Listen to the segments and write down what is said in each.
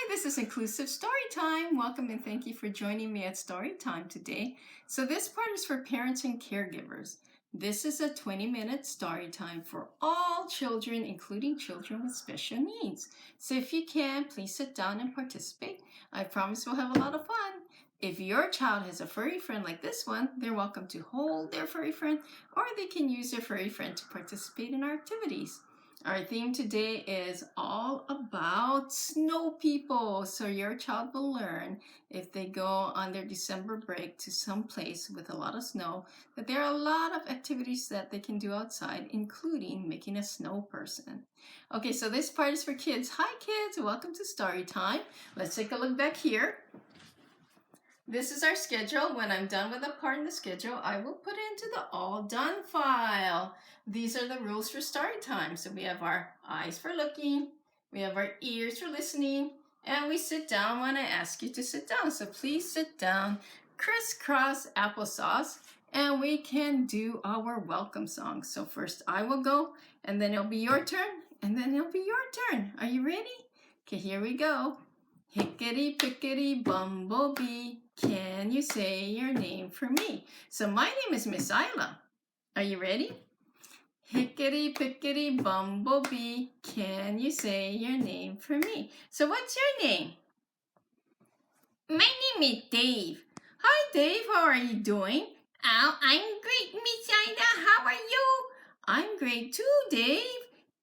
This is Inclusive Storytime. Welcome and thank you for joining me at Storytime today. So this part is for parents and caregivers. This is a 20-minute story time for all children, including children with special needs. So if you can, please sit down and participate. I promise we'll have a lot of fun. If your child has a furry friend like this one, they're welcome to hold their furry friend, or they can use their furry friend to participate in our activities. Our theme today is all about snow people. So your child will learn, if they go on their December break to some place with a lot of snow, that there are a lot of activities that they can do outside, including making a snow person. Okay, so this part is for kids. Hi kids, welcome to Story Time. Let's take a look back here. This is our schedule. When I'm done with a part in the schedule, I will put it into the all done file. These are the rules for story time. So we have our eyes for looking, we have our ears for listening, and we sit down when I ask you to sit down. So please sit down, crisscross applesauce, and we can do our welcome song. So first I will go, and then it'll be your turn, and then it'll be your turn. Are you ready? Okay, here we go. Hickety pickety bumblebee, can you say your name for me? So my name is Miss Isla. Are you ready? Hickety pickety bumblebee, can you say your name for me? So what's your name? My name is Dave. Hi Dave, how are you doing? Oh, I'm great, Miss Ida. How are you? I'm great too, Dave.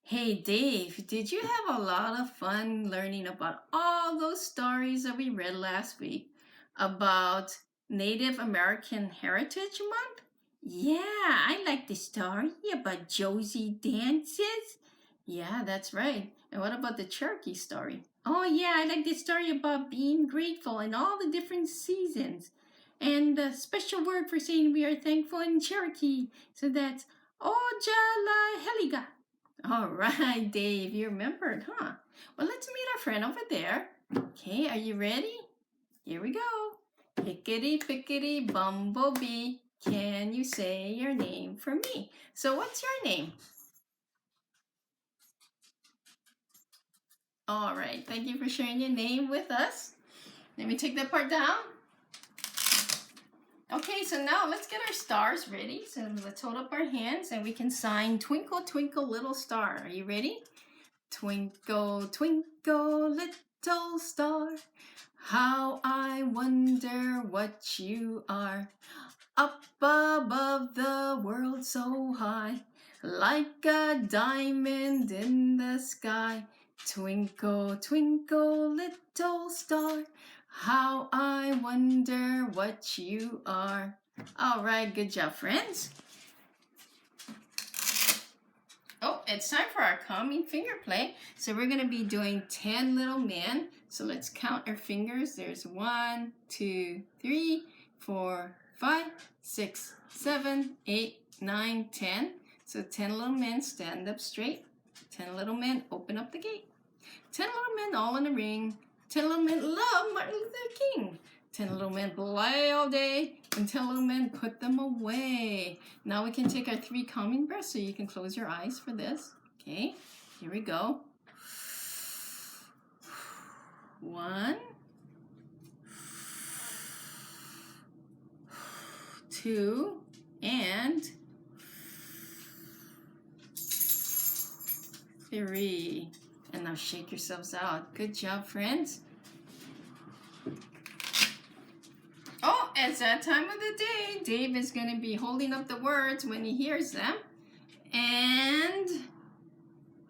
Hey Dave, did you have a lot of fun learning about all those stories that we read last week about Native American Heritage Month? Yeah, I like the story about Josie dances. Yeah, that's right. And what about the Cherokee story? Oh yeah, I like the story about being grateful in all the different seasons. And the special word for saying we are thankful in Cherokee. So that's Ojala Heliga. All right, Dave, you remembered, huh? Well, let's meet our friend over there. Okay, are you ready? Here we go. Hickety pickety bumblebee, can you say your name for me? So what's your name? All right, thank you for sharing your name with us. Let me take that part down. Okay, so now let's get our stars ready. So let's hold up our hands and we can sign Twinkle, Twinkle, Little Star. Are you ready? Twinkle, twinkle, little star, how I wonder what you are. Up above the world so high, like a diamond in the sky. Twinkle, twinkle, little star, how I wonder what you are. All right, good job, friends. Oh, it's time for our calming finger play. So we're going to be doing 10 little men. So let's count our fingers. There's 1, 2, 3, 4, 5, 6, 7, 8, 9, 10. So 10 little men stand up straight. 10 little men open up the gate. 10 little men all in a ring. 10 little men love Martin Luther King. 10 little men play all day, and 10 little men put them away. Now we can take our 3 calming breaths, so you can close your eyes for this. Okay, here we go. 1, 2, and 3. And now shake yourselves out. Good job, friends. Oh, it's that time of the day. Dave is going to be holding up the words when he hears them. And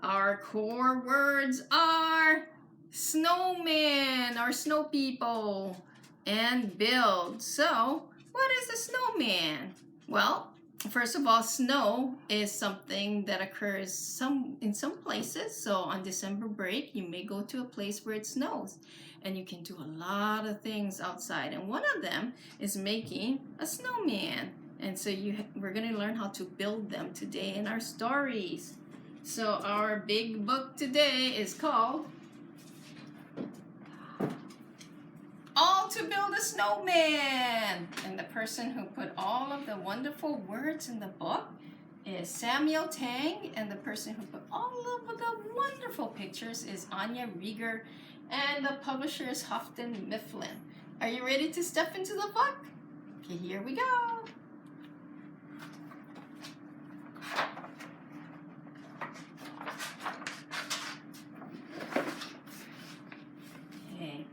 our core words are snowman, or snow people, and build. So, what is a snowman? Well, first of all, snow is something that occurs in some places. So on December break, you may go to a place where it snows. And you can do a lot of things outside. And one of them is making a snowman. And so we're going to learn how to build them today in our stories. So our big book today is called All to Build a Snowman. And the person who put all of the wonderful words in the book is Samuel Tang. And the person who put all of the wonderful pictures is Anya Rieger. and the publisher is Houghton Mifflin. Are you ready to step into the book? Okay, here we go. Okay.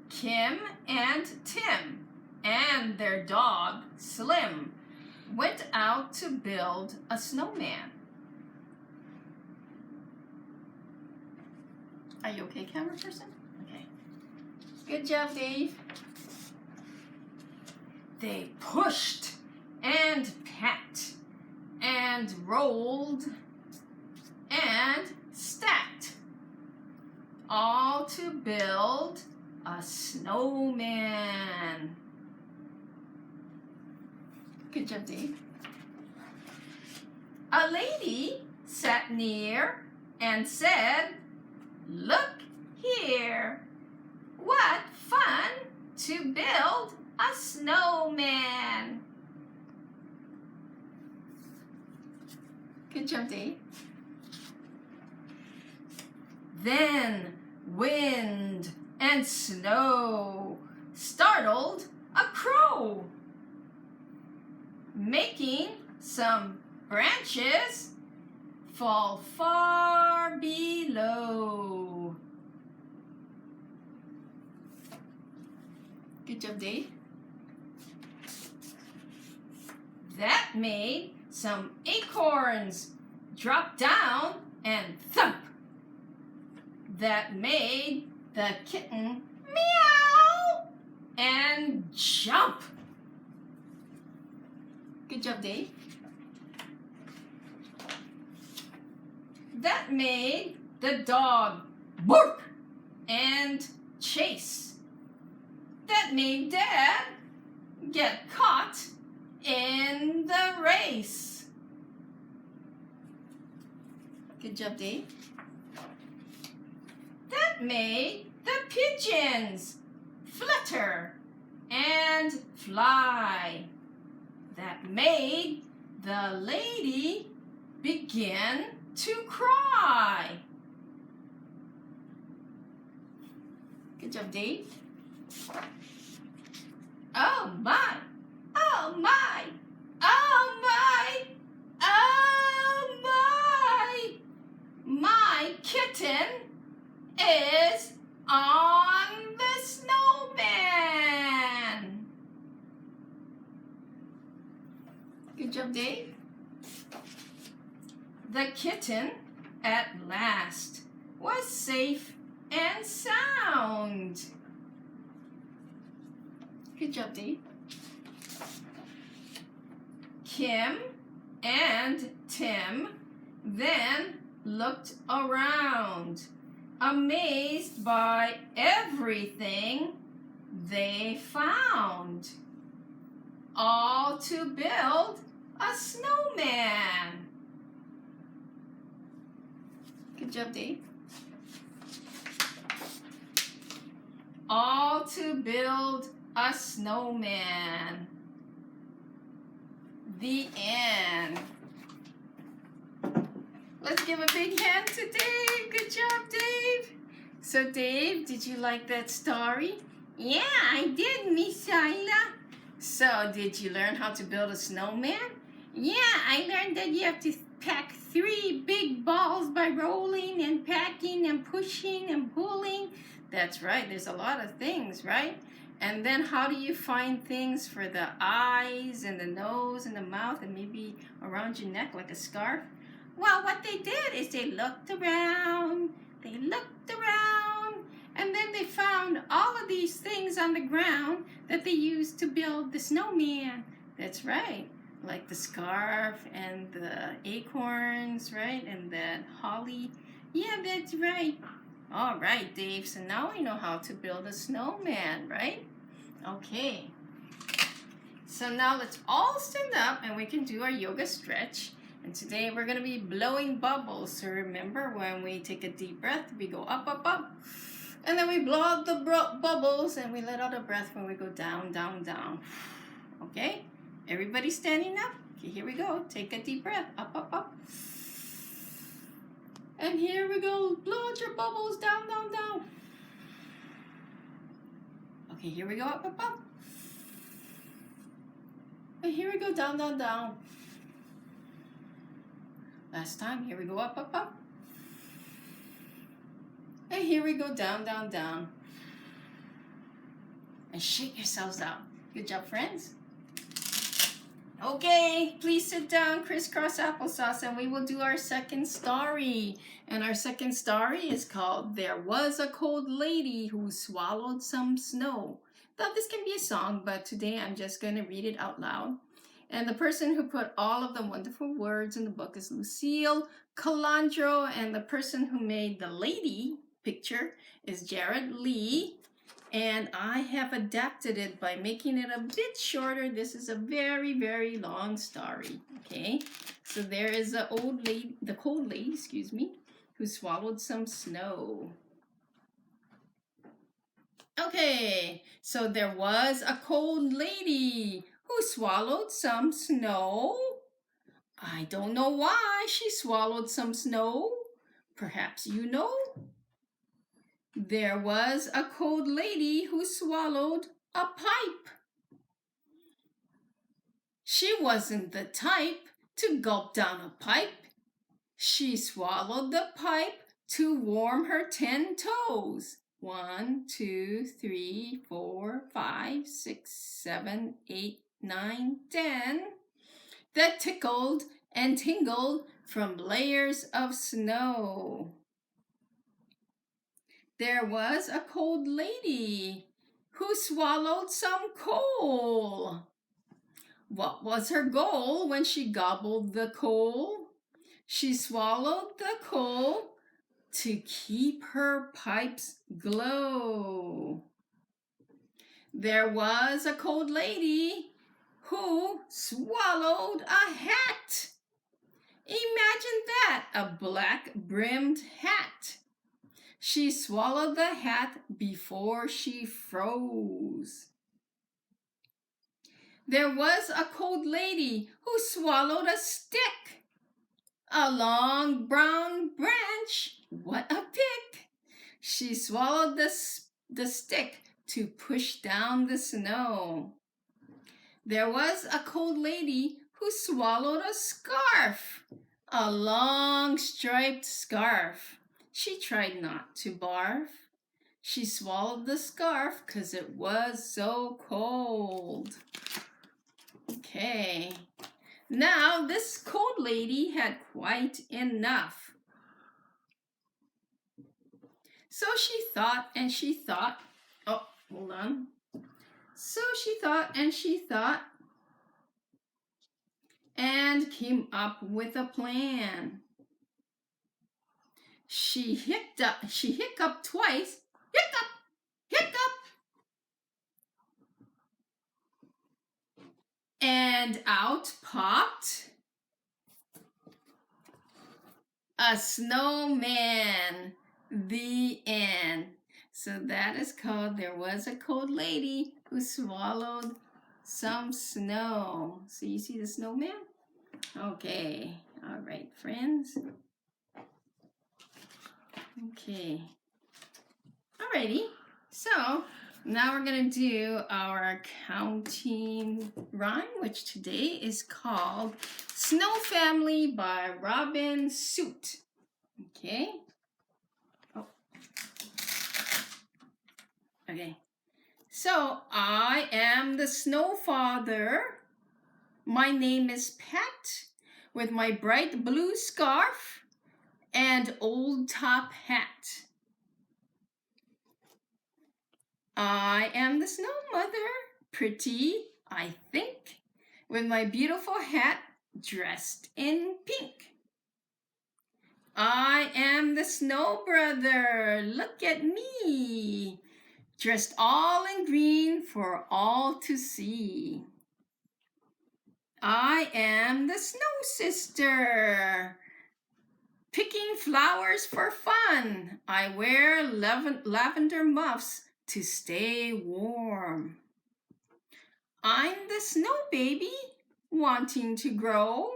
Kim and Tim and their dog Slim went out to build a snowman. Are you okay, camera person? Okay. Good job, Dave. They pushed and packed and rolled and stacked, all to build a snowman. Good job, Dave. A lady sat near and said, "Look here, what fun to build a snowman." Good job, Dave. Then wind and snow startled a crow, making some branches fall far below. Good job, Dave. That made some acorns drop down and thump. That made the kitten meow and jump. Good job, Dave. That made the dog bark and chase. That made Dad get caught in the race. Good job, Dave. That made the pigeons flutter and fly. That made the lady begin to cry. Good job, Dave. Oh my, oh my, oh my, oh my. My kitten is on the snowman. Good job, Dave. The kitten at last was safe and sound. Good job, Dave. Kim and Tim then looked around, amazed by everything they found, all to build a snowman. Good job, Dave. All to build a snowman. The end. Let's give a big hand to Dave. Good job, Dave. So, Dave, did you like that story? Yeah, I did, Miss Ayla. So, did you learn how to build a snowman? Yeah, I learned that you have to pack 3 big balls by rolling and packing and pushing and pulling. That's right, there's a lot of things, right? And then how do you find things for the eyes and the nose and the mouth and maybe around your neck like a scarf? Well, what they did is they looked around, and then they found all of these things on the ground that they used to build the snowman. That's right, like the scarf and the acorns, right, and that holly. Yeah, that's right. All right, Dave, so now we know how to build a snowman, right? Okay. So now let's all stand up and we can do our yoga stretch. And today we're going to be blowing bubbles. So remember, when we take a deep breath, we go up, up, up. And then we blow out the bubbles and we let out a breath when we go down, down, down. Okay? Everybody standing up? Okay, here we go. Take a deep breath. Up, up, up. And here we go. Blow out your bubbles. Down, down, down. Okay, here we go, up, up, up. And here we go, down, down, down. Last time, here we go, up, up, up. And here we go, down, down, down. And shake yourselves out. Good job, friends. Okay, please sit down, crisscross applesauce, and we will do our second story. And our second story is called There Was a Cold Lady Who Swallowed Some Snow. Now, this can be a song, but today I'm just going to read it out loud. And the person who put all of the wonderful words in the book is Lucille Calandro, and the person who made the lady picture is Jared Lee. And I have adapted it by making it a bit shorter. This is a very, very long story. Okay, so there is the cold lady, excuse me, who swallowed some snow. Okay, so there was a cold lady who swallowed some snow. I don't know why she swallowed some snow. Perhaps you know. There was a cold lady who swallowed a pipe. She wasn't the type to gulp down a pipe. She swallowed the pipe to warm her 10 toes. 1, 2, 3, 4, 5, 6, 7, 8, 9, 10. That tickled and tingled from layers of snow. There was a cold lady who swallowed some coal. What was her goal when she gobbled the coal? She swallowed the coal to keep her pipes glow. There was a cold lady who swallowed a hat. Imagine that, a black-brimmed hat. She swallowed the hat before she froze. There was a cold lady who swallowed a stick. A long brown branch, what a pick! She swallowed the stick to push down the snow. There was a cold lady who swallowed a scarf. A long striped scarf. She tried not to barf. She swallowed the scarf because it was so cold. Okay. Now, this cold lady had quite enough. So she thought and she thought. Oh, hold on. So she thought and she thought and came up with a plan. She hiccuped twice. Hiccup, hiccup. And out popped a snowman. The end. So that is called There Was a Cold Lady Who Swallowed Some Snow. So you see the snowman? Okay. All right, friends. Okay. Alrighty. So now we're going to do our counting rhyme, which today is called Snow Family by Robin Soot. Okay. Oh. Okay. So I am the snow father. My name is Pat, with my bright blue scarf and old top hat. I am the snow mother, pretty, I think, with my beautiful hat dressed in pink. I am the snow brother, look at me, dressed all in green for all to see. I am the snow sister, picking flowers for fun. I wear lavender muffs to stay warm. I'm the snow baby, wanting to grow,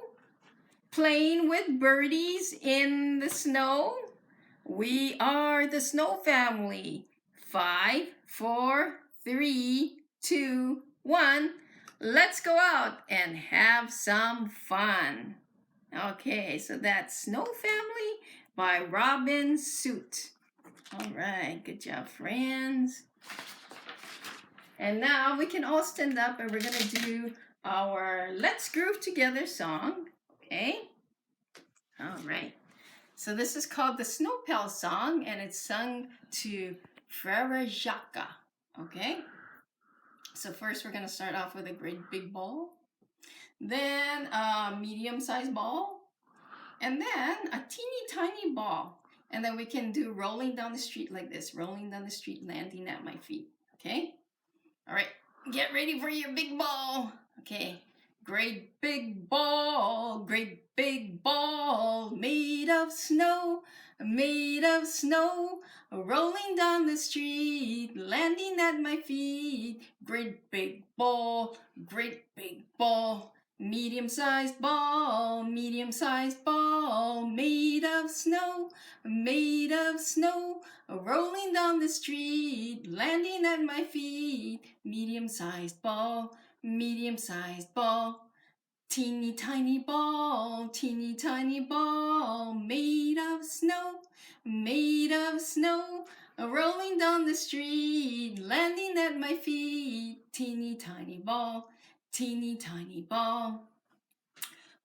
playing with birdies in the snow. We are the snow family, 5, 4, 3, 2, 1. Let's go out and have some fun. Okay, so that's Snow Family by Robin Suit. All right, good job, friends. And now we can all stand up and we're gonna do our Let's Groove Together song, okay? All right. So this is called the Snow Pal song, and it's sung to Frere Jacques, okay? So first we're gonna start off with a great big ball, then a medium-sized ball, and then a teeny tiny ball. And then we can do rolling down the street like this, rolling down the street, landing at my feet, okay? All right, get ready for your big ball. Okay, great big ball, made of snow, rolling down the street, landing at my feet. Great big ball, medium-sized ball, made of snow, rolling down the street, landing at my feet. Medium-sized ball, teeny tiny ball, made of snow, rolling down the street, landing at my feet. Teeny tiny ball,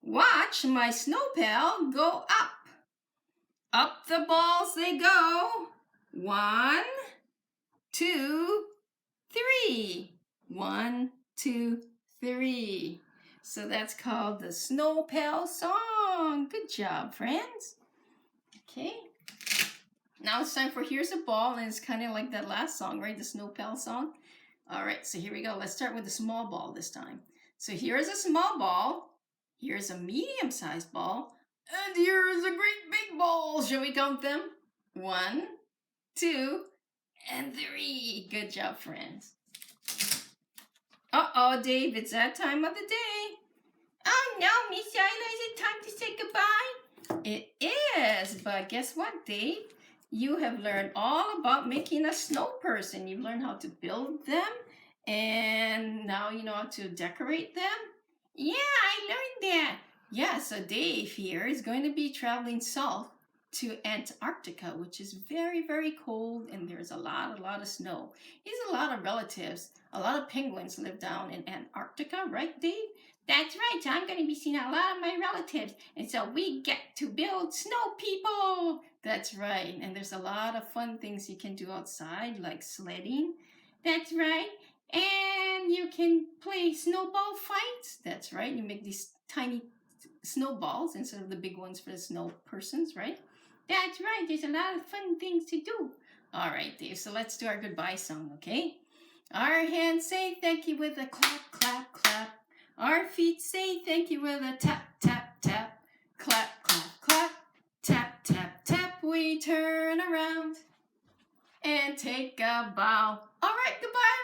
Watch my snow pal go up. Up the balls they go. 1, 2, 3. 1, 2, 3. So that's called the Snow Pal song. Good job, friends. Okay. Now it's time for Here's a Ball, and it's kind of like that last song, right? The Snow Pal song. All right, so here we go. Let's start with the small ball this time. So here's a small ball. Here's a medium-sized ball. And here's a great big ball. Shall we count them? 1, 2, and 3. Good job, friends. Uh-oh, Dave, it's that time of the day. Oh no, Miss Isla, is it time to say goodbye? It is, but guess what, Dave? You have learned all about making a snow person. You've learned how to build them, and now you know how to decorate them. Yeah, I learned that. Yeah, so Dave here is going to be traveling south to Antarctica, which is very, very cold, and there's a lot of snow. He has a lot of relatives. A lot of penguins live down in Antarctica, right, Dave? That's right. So I'm going to be seeing a lot of my relatives, and so we get to build snow people. That's right. And there's a lot of fun things you can do outside, like sledding. That's right. And you can play snowball fights. That's right. You make these tiny snowballs instead of the big ones for the snow persons, right? That's right. There's a lot of fun things to do. All right, Dave. So let's do our goodbye song, okay? Our hands say thank you with a clap, clap, clap. Our feet say thank you with a tap, tap, tap. Clap, clap, clap. Tap, tap, tap. We turn around and take a bow. All right, goodbye.